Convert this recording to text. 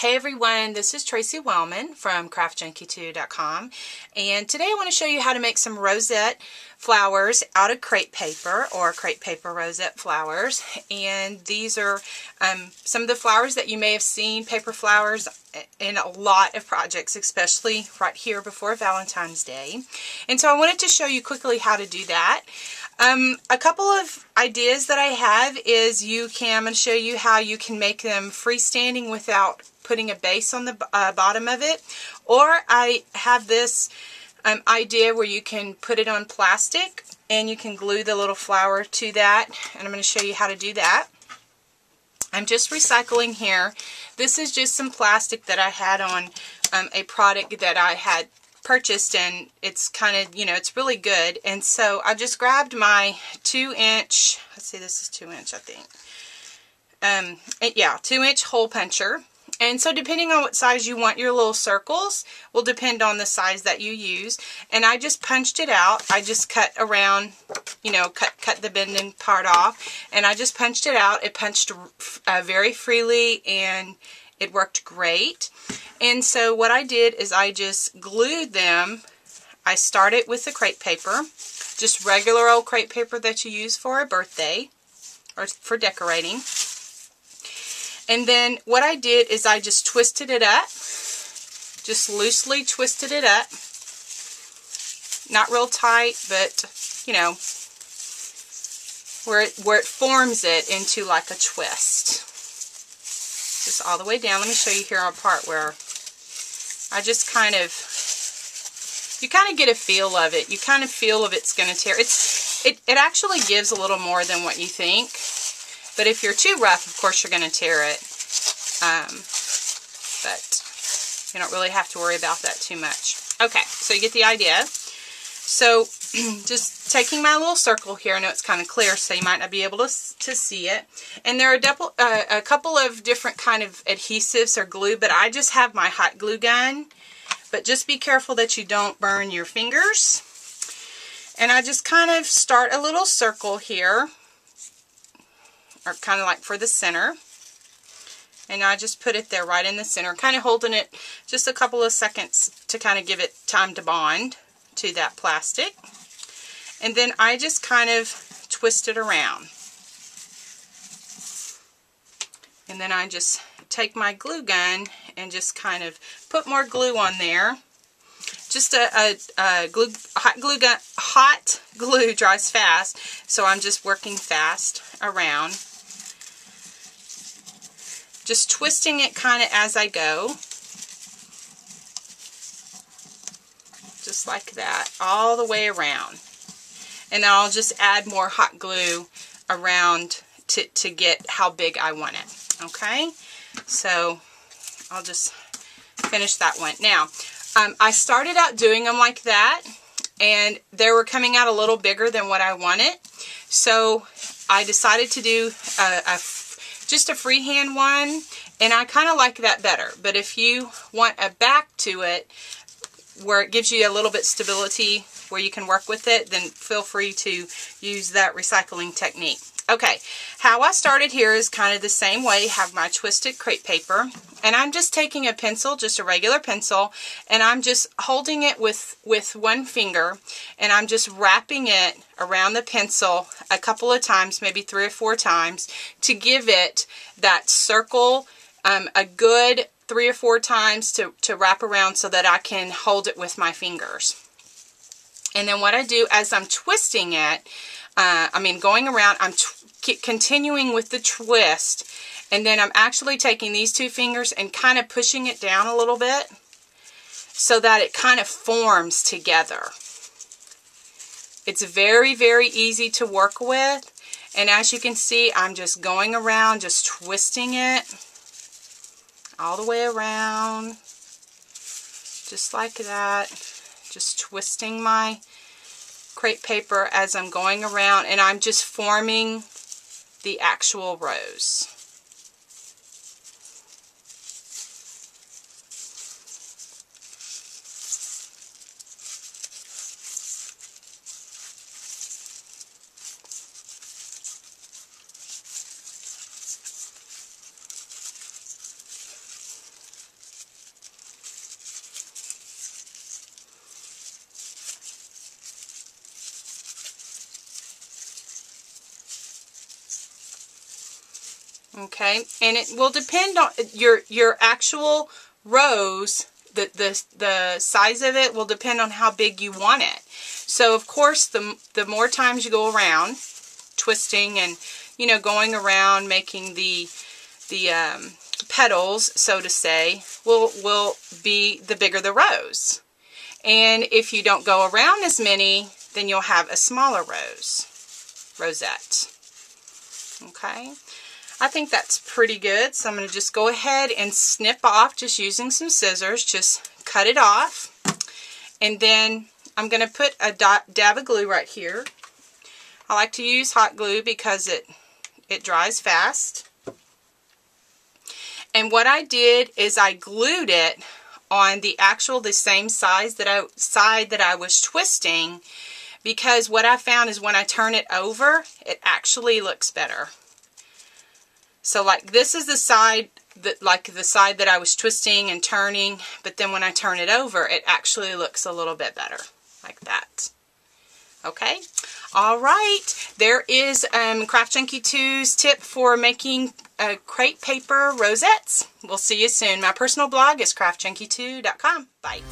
Hey everyone, this is Tracy Wellman from craftjunkie2.com, and today I want to show you how to make some rosette flowers out of crepe paper, or crepe paper rosette flowers. And these are some of the flowers that you may have seen, paper flowers, in a lot of projects, especially right here before Valentine's Day. And so I wanted to show you quickly how to do that. A couple of ideas that I have is I'm going to show you how you can make them freestanding without putting a base on the bottom of it. Or I have this idea where you can put it on plastic and you can glue the little flower to that. And I'm going to show you how to do that. I'm just recycling here. This is just some plastic that I had on a product that I had purchased, and it's kind of, it's really good. And so I just grabbed my 2-inch, let's see, this is 2-inch, I think. 2-inch hole puncher. And so depending on what size you want your little circles will depend on the size that you use. And I just punched it out. I just cut around, cut the bending part off. And I just punched it out. It punched very freely, and it worked great. And so what I did is I just glued them. I started with the crepe paper, just regular old crepe paper that you use for a birthday or for decorating. And then what I did is I just twisted it up, just loosely twisted it up. Not real tight, but, where it forms it into like a twist. Just all the way down. Let me show you here a part where I just you kind of get a feel of it. You kind of feel if it's going to tear. It actually gives a little more than what you think. But if you're too rough, of course, you're going to tear it. But you don't really have to worry about that too much. Okay, so you get the idea. So just taking my little circle here, I know it's kind of clear, so you might not be able to see it. And there are a couple of different kind of adhesives or glue, but I just have my hot glue gun. But just be careful that you don't burn your fingers. And I just kind of start a little circle here, or kind of like for the center. And I just put it there right in the center, kind of holding it just a couple of seconds to kind of give it time to bond to that plastic. And then I just kind of twist it around. And then I just take my glue gun and just kind of put more glue on there. Just hot glue dries fast, so I'm just working fast around. Just twisting it kind of as I go. Just like that, all the way around. And I'll just add more hot glue around to get how big I want it. Okay? So I'll just finish that one. Now, I started out doing them like that, and they were coming out a little bigger than what I wanted. So I decided to do just a freehand one, and I kind of like that better. But if you want a back to it, where it gives you a little bit stability where you can work with it, then feel free to use that recycling technique. Okay, how I started here is kind of the same way. Have my twisted crepe paper, and I'm just taking a pencil, just a regular pencil, and I'm just holding it with one finger, and I'm just wrapping it around the pencil a couple of times, maybe 3 or 4 times, to give it that circle, a good 3 or 4 times to wrap around so that I can hold it with my fingers. And then what I do as I'm twisting it, going around, I'm continuing with the twist, and then I'm actually taking these 2 fingers and kind of pushing it down a little bit so that it kind of forms together. It's very, very easy to work with, and as you can see, I'm just going around, just twisting it all the way around, just like that. Just twisting my crepe paper as I'm going around, and I'm just forming the actual rose. Okay, and it will depend on your actual rose. The size of it will depend on how big you want it. So of course, the more times you go around, twisting and going around making the petals, so to say, will be the bigger the rose. And if you don't go around as many, then you'll have a smaller rosette. Okay. I think that's pretty good, so I'm going to just go ahead and snip off just using some scissors. Just cut it off. And then I'm going to put a dab of glue right here. I like to use hot glue because it dries fast. And what I did is I glued it on the same side that I was twisting, because what I found is when I turn it over, it actually looks better. So like this is the side that I was twisting and turning, but then when I turn it over, it actually looks a little bit better, like that. Okay, all right. There is Craft Junkie 2's tip for making crepe paper rosettes. We'll see you soon. My personal blog is craftjunkie2.com. Bye.